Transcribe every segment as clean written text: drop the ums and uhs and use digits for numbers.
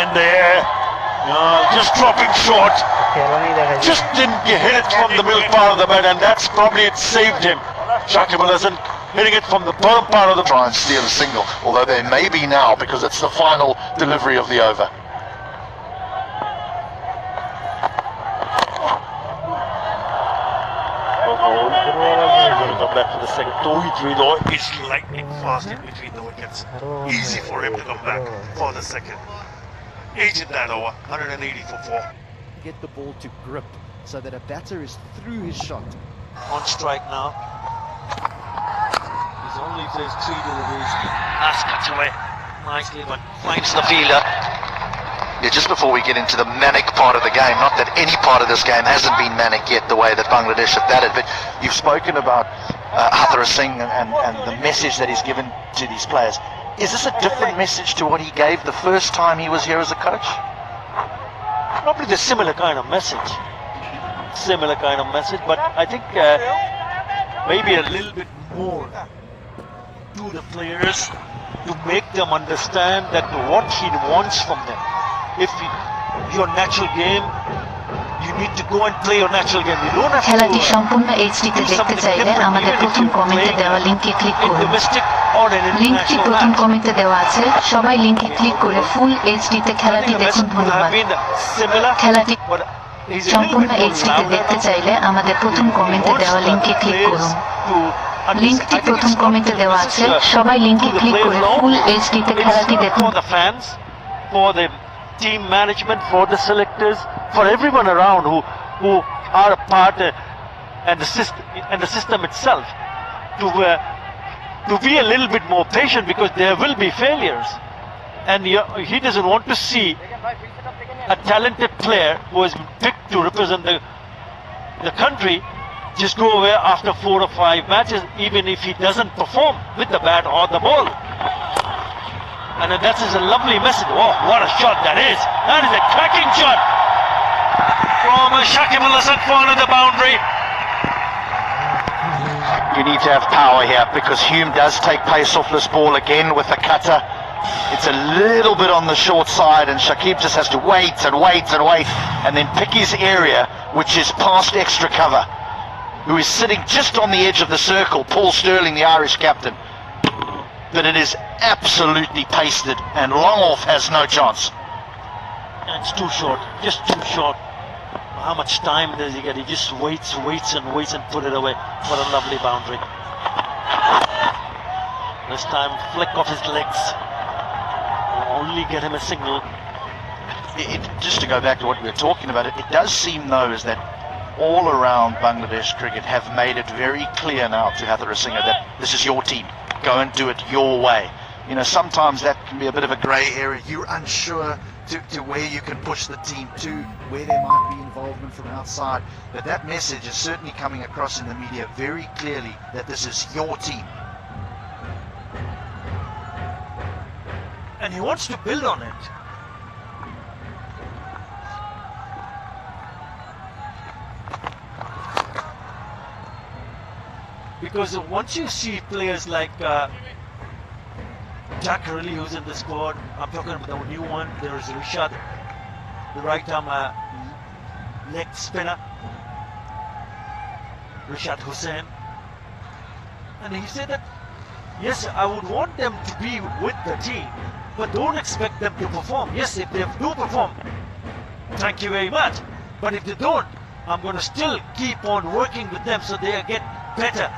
in the air, just dropping short. Just didn't hit it from the middle part of the bat, and that's probably it saved him. Shakib Al Hasan hitting it from the bottom part of the... Try and steal a single, although there may be now because it's the final delivery of the over. Come back for the second. Though it's lightning fast in between the wickets. Easy for him to come back for the second. 8 in that over, 180 for 4. Get the ball to grip so that a batter is through his shot. On strike now. He's only faced 3 deliveries. That's cuts away nicely, but finds the fielder. Yeah, just before we get into the manic part of the game, not that any part of this game hasn't been manic yet, the way that Bangladesh have batted, but you've spoken about Hathara Singh and the message that he's given to these players. Is this a different message to what he gave the first time he was here as a coach? Probably the similar kind of message. But I think maybe a little bit more to the players to make them understand that what he wants from them. If your natural game, you need to go and play your natural game. You don't have খেলাটি to সম্পূর্ণ এইচডিতে দেখতে চাইলে আমাদের প্রথম কমেন্টে দেওয়া লিংকে click করুন। লিংকটি প্রথম কমেন্টে দেওয়া আছে, সবাই লিংকে ক্লিক করে ফুল এইচডিতে খেলাটি দেখুন। ধন্যবাদ। খেলাটি সম্পূর্ণ এইচডিতে দেখতে চাইলে আমাদের প্রথম কমেন্টে দেওয়া লিংকে ক্লিক করুন। লিংকটি প্রথম কমেন্টে দেওয়া আছে, সবাই লিংকে ক্লিক করে ফুল এইচডিতে খেলাটি দেখুন। For the team management, for the selectors, for everyone around who are a part and the system itself to be a little bit more patient, because there will be failures, and he doesn't want to see a talented player who has been picked to represent the country just go away after 4 or 5 matches, even if he doesn't perform with the bat or the ball. And that is a lovely message. Oh, what a shot that is. That is a cracking shot from Shakib Al Hasan for the boundary. You need to have power here, because Hume does take pace off this ball again with the cutter. It's a little bit on the short side, and Shakib just has to wait and then pick his area, which is past extra cover, who is sitting just on the edge of the circle, Paul Sterling, the Irish captain. But it is absolutely pasted, and long off has no chance. It's too short, just too short. How much time does he get? He just waits and put it away for a lovely boundary. This time, flick off his legs. Only get him a single. Just to go back to what we were talking about, it does seem though is that all around Bangladesh cricket have made it very clear now to Hathara Singh that this is your team. Go and do it your way. You know, sometimes that can be a bit of a grey area. You're unsure to where you can push the team to, where there might be involvement from outside. But that message is certainly coming across in the media very clearly that this is your team. And he wants to build on it. Because once you see players like Jack Hurley, who's in the squad, I'm talking about the new one, there is Rishad, the right arm leg spinner, Rishad Hussain, and he said that yes, I would want them to be with the team, but don't expect them to perform. Yes, if they do perform, thank you very much, but if they don't, I'm going to still keep on working with them so they get better.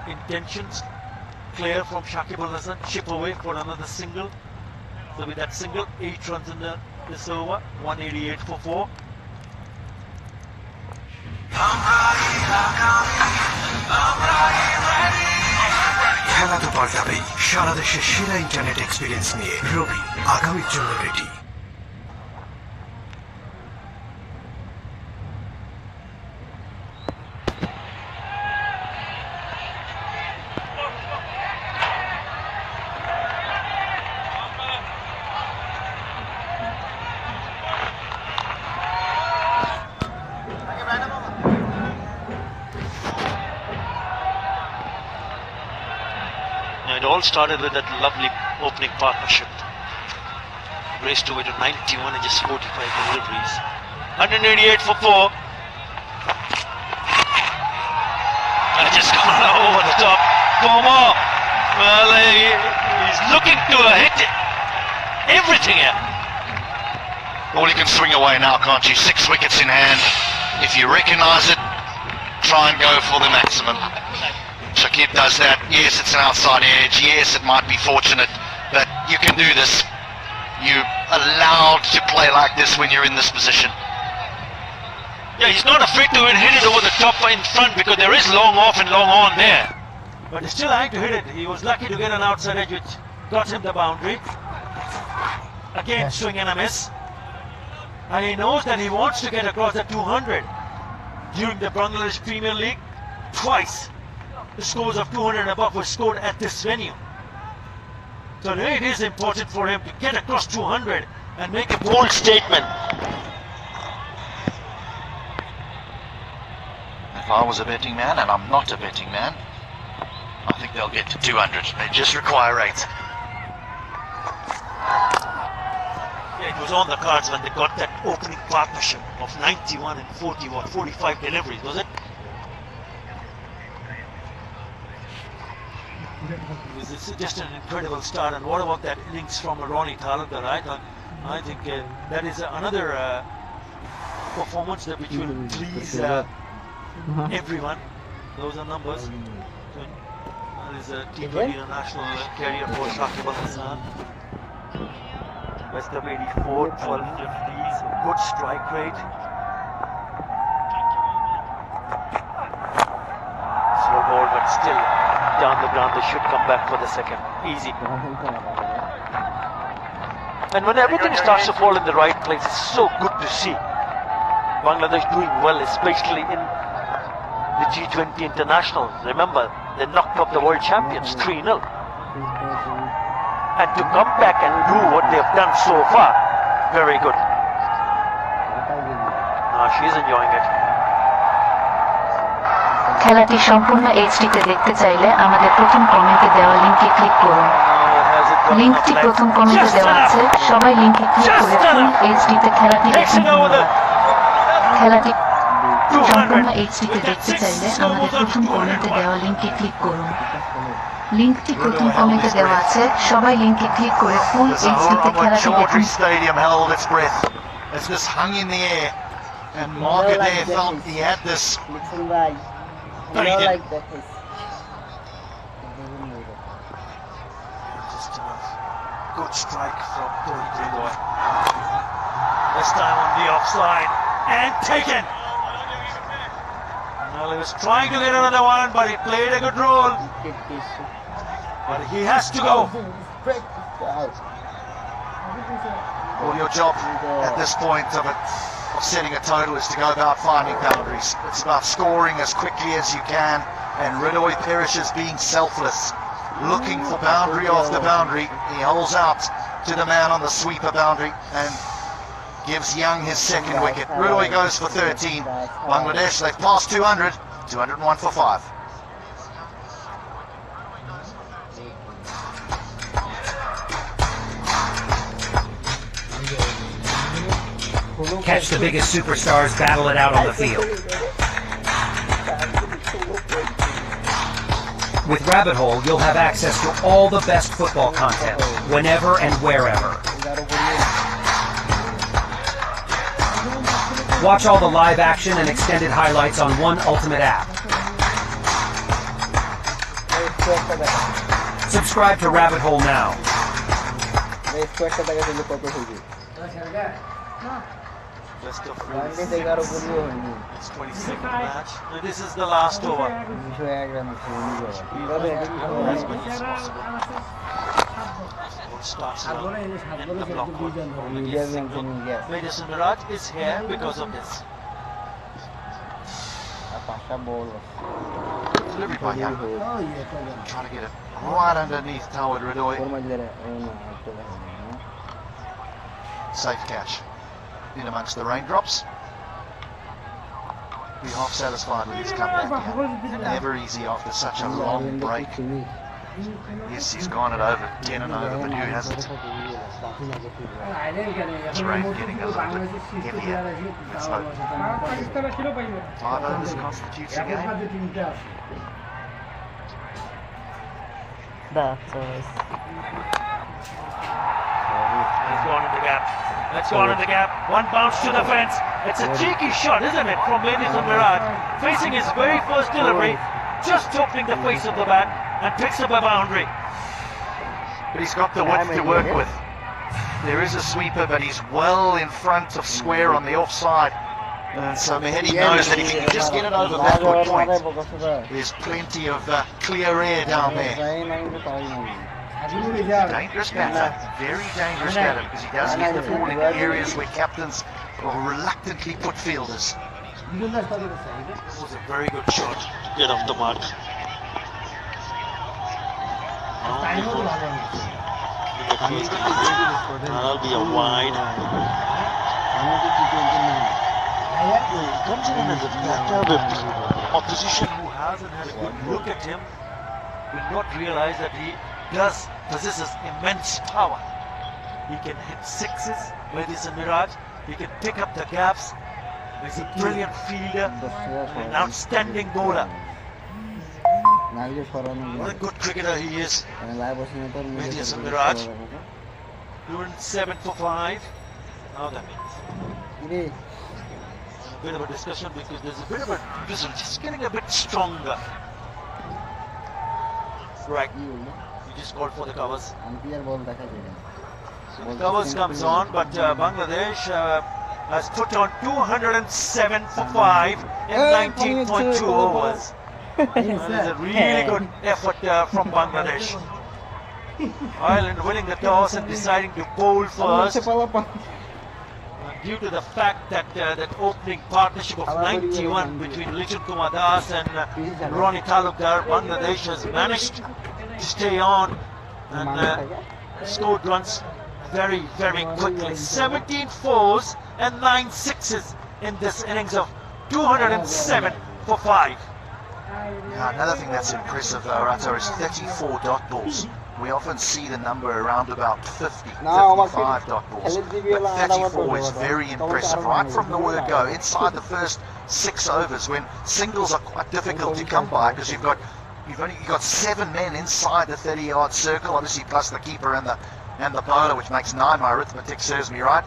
Intentions clear from Shakib Al Hasan, chip away for another single. So with that single, 8 runs in this over, 188 for 4. খেলা তো পাল্টাবেই, সারা দেশে সেরা internet experience নিয়ে রবি আগামীর জন্য ready. It all started with that lovely opening partnership. Raced away to 91 and just 45 deliveries. 188 for 4. And just gone over the top. 4 more. Well, he's looking to hit everything here. Well, you can swing away now, can't you? 6 wickets in hand. If you recognise it, try and go for the maximum. Shakib does that. Yes, it's an outside edge. Yes, it might be fortunate, but you can do this. You're allowed to play like this when you're in this position. Yeah, he's not afraid to hit it over the top in front because there is long off and long on there. But he's still having to hit it. He was lucky to get an outside edge which got him the boundary. Again, swing and a miss. And he knows that he wants to get across the 200. During the Bangladesh Premier League, twice the scores of 200 and above were scored at this venue. So it is important for him to get across 200 and make a bold statement. If I was a betting man, and I'm not a betting man, I think they'll get to 200. They just require 8. Yeah, it was on the cards when they got that opening partnership of 91 and 45 deliveries, was it? It was just an incredible start. And what about that innings from Ronnie Talukdar, right? I think that is another performance that which will please everyone. Those are numbers. That is a T20 international carrier for Shakib Al Hasan. Best of 84, 12 50s, good strike rate. Slow ball, but still down the ground. They should come back for the second. Easy. And when everything starts to fall in the right place, it's so good to see Bangladesh doing well, especially in the G20 International. Remember, they knocked off the world champions 3-0. And to come back and do what they've done so far, very good. She's enjoying it. খেলাটি সম্পূর্ণ এইচডিতে দেখতে চাইলে আমাদের প্রথম কমেন্টে দেওয়া লিংকে click করুন। লিংকটি প্রথম কমেন্টে দেওয়া আছে, সবাই লিংকে ক্লিক করে ফুল এইচডিতে খেলাটি দেখুন। খেলাটি সম্পূর্ণ এইচডিতে দেখতে চাইলে আমাদের প্রথম কমেন্টে দেওয়া লিংকে ক্লিক করুন। লিংকটি প্রথম কমেন্টে দেওয়া আছে, সবাই লিংকে ক্লিক করে ফুল এইচডিতে খেলাটি দেখুন। Stadium held its breath as this hung in the air, and Margaret there felt he had this. But he didn't. Just enough. Good strike from Turnip. This time on the offside and taken. Well, he was trying to get another one, but he played a good role. But he has to go. Well, your job at this point of setting a total is to go about finding boundaries. It's about scoring as quickly as you can, and Ridoy perishes being selfless, looking for boundary after boundary. He holds out to the man on the sweeper boundary and gives Young his second wicket. Ridoy goes for 13. Bangladesh, they've passed 200, 201 for 5. Catch the biggest superstars battle it out on the field. With Rabbit Hole, you'll have access to all the best football content, whenever and wherever. Watch all the live action and extended highlights on one ultimate app. Subscribe to Rabbit Hole now. Best of 46. It's 22nd match. And this is the last over. As many as possible. Starts in the block out. Medicine Miraj is here because of this. Delivery by Young. Trying to get it right underneath Tawad Ridoy. Safe catch. In amongst the raindrops. Be half satisfied with his comeback. Never easy after such a long break. Yes, he's gone it over 10 and over, but who hasn't? It's rain getting a little bit heavier. Let's hope. 5 overs constitutes a game. He's gone in the gap. Let's go on in the gap. One bounce to the fence. It's a cheeky shot, isn't it, from Ladies and Mirage. Facing his very first delivery, just opening the face of the bat and picks up a boundary. But he's got the width to work with. There is a sweeper, but he's well in front of square on the offside. And so Mehedi knows that if he can just get it over backward point, there's plenty of clear air down there. Dangerous batter, very dangerous batter, because he does get the ball in areas where captains will reluctantly put fielders. This was a very good shot to get off the mark. That'll be a wide. He comes in as a batter with opposition who hasn't had a good look at him will not realize that he possesses immense power. He can hit sixes with his Mirage. He can pick up the gaps. He's a brilliant fielder, an outstanding bowler. What a good cricketer he is. With his Mirage. Doing 7 for 5. Now that means a bit of a discussion because there's a bit of a drizzle, just getting a bit stronger. Right. He just called for the covers. So the covers comes on, but Bangladesh has put on 207 for 5 in 19.2 overs. It's a really good effort from Bangladesh. Ireland winning the toss and deciding to bowl first. Due to the fact that that opening partnership of 91 between Lichin Kumar Das and Ronnie Talukdar, Bangladesh has managed to stay on and scored runs very, very quickly. 17 fours and 9 sixes in this innings of 207 for 5. Yeah, another thing that's impressive though, Rato, is 34 dot balls. We often see the number around about 50, 55 dot balls, but 34 is very impressive. Right from the word go, inside the first 6 overs, when singles are quite difficult to come by because you've only got 7 men inside the 30-yard circle, obviously plus the keeper and the bowler, which makes 9. My arithmetic serves me right.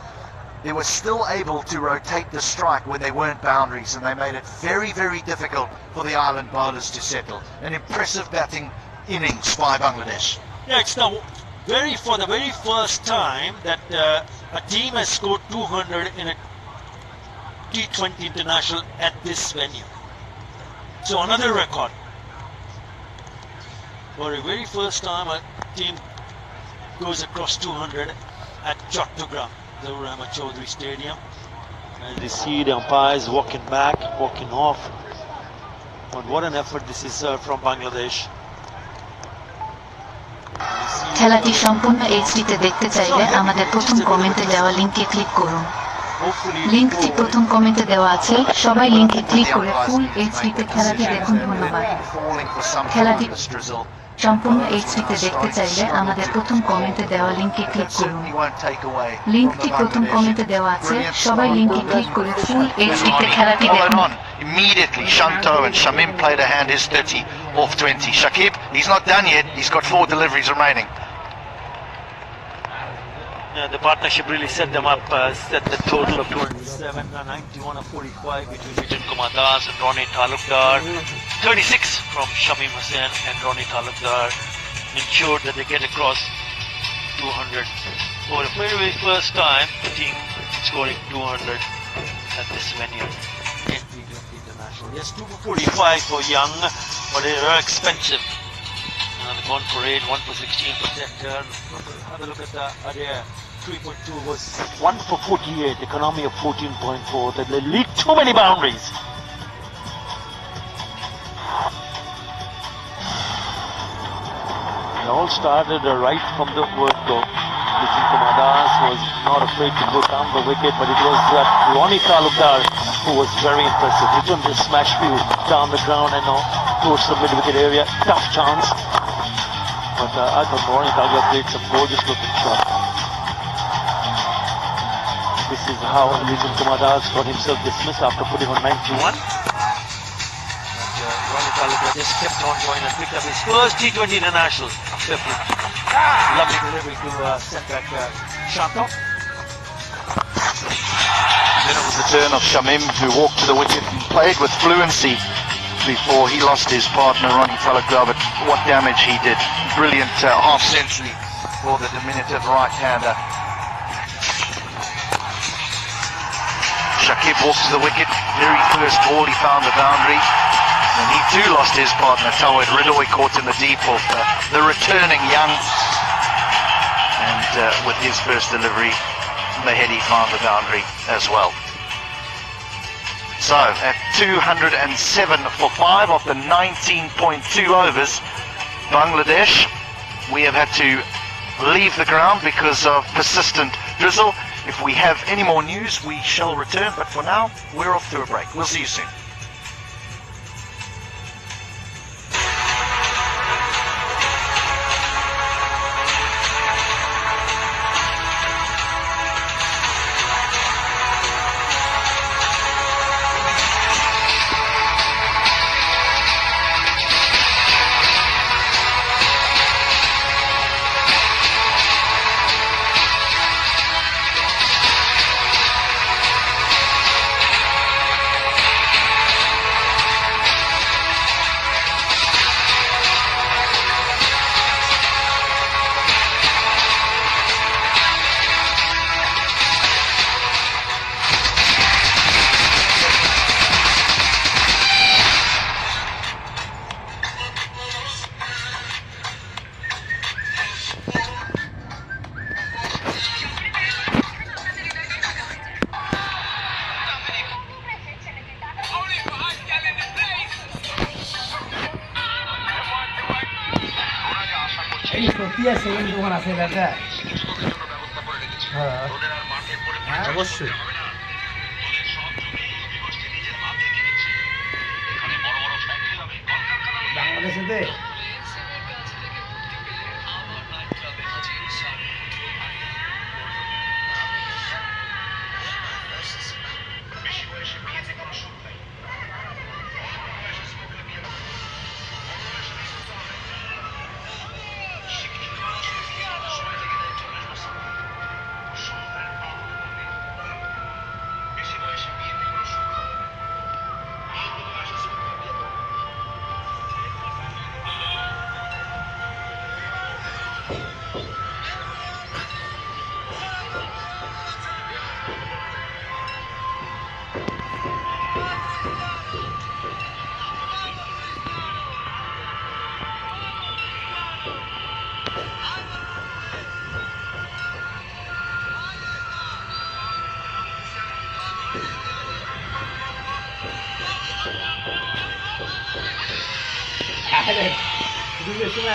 They were still able to rotate the strike when they weren't boundaries, and they made it very, very difficult for the island bowlers to settle. An impressive batting innings by Bangladesh. Yeah, it's now for the very first time that a team has scored 200 in a T20 international at this venue. So another record. For the very first time a team goes across 200 at Chattogram, Zawur Ahmad Chaudhary Stadium. And you see the umpires walking back, walking off. But what an effort this is from Bangladesh. খেলাটি সম্পূর্ণ এইচডিতে দেখতে চাইলে আমাদের প্রথম কমেন্টে দেওয়া লিংকে click করুন। লিংকটি প্রথম কমেন্টে দেওয়া আছে, সবাই লিংকে ক্লিক করে ফুল এইচডিতে খেলাটি দেখুন। ধন্যবাদ। খেলাটি সম্পূর্ণ এইচডিতে দেখতে চাইলে আমাদের প্রথম কমেন্টে দেওয়া লিংকে ক্লিক করুন। লিংকটি প্রথম কমেন্টে দেওয়া আছে, সবাই লিংকে ক্লিক করে ফুল এইচডিতে খেলাটি দেখুন। Immediately Shanto and Shamim played a hand, his 30 off 20. Shakib, he's not done yet, he's got 4 deliveries remaining. Yeah, the partnership really set them up, set the total of 27, 91 of 45 between Lichin Kumar Das and Ronnie Talukdar. 36 from Shamim Hussain and Ronnie Talukdar ensured that they get across 200. For the very first time, the team scoring 200 at this venue. Yes, 2 for 45 for Young, but they are expensive. They've gone for 8, 1 for 16 for Sector. Have a look at Adair. 3.2 was 1 for 48, economy of 14.4. They lead too many boundaries. It all started right from the word go. Lichin Kumar Das was not afraid to go down the wicket, but it was Ronnie Talukdar who was very impressive. Returned the smash view down the ground and towards the mid-wicket area. Tough chance. but I thought Moran Itagua played some gorgeous looking shot. This is how Vijay Kumar Das got himself dismissed after putting on 91. Ronnie Itagua just kept on going and picked up his first T20 international. Lovely delivery to send back Shanto. Then it was the turn of Shamim, who walked to the wicket and played with fluency before he lost his partner Ronnie Talakwa, but what damage he did. Brilliant half century for the diminutive right-hander. Shakib walked to the wicket, very first ball he found the boundary, and he too lost his partner Tawed Ridoy, caught in the deep of the returning Young, and with his first delivery Mahedi found the boundary as well. So at 207 for 5 of the 19.2 overs, Bangladesh, we have had to leave the ground because of persistent drizzle. If we have any more news, we shall return, but for now, we're off to a break. We'll see you soon. অবশ্যই বাংলাদেশে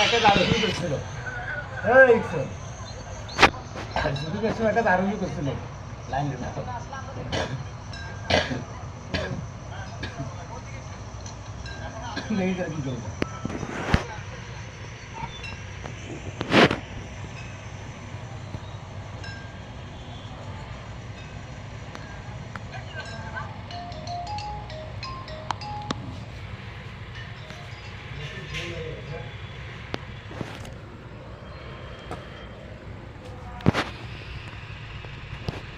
একটা দারুণ করছিল একটা দারুণ করছিল লাইনের মতো নেই কি করবো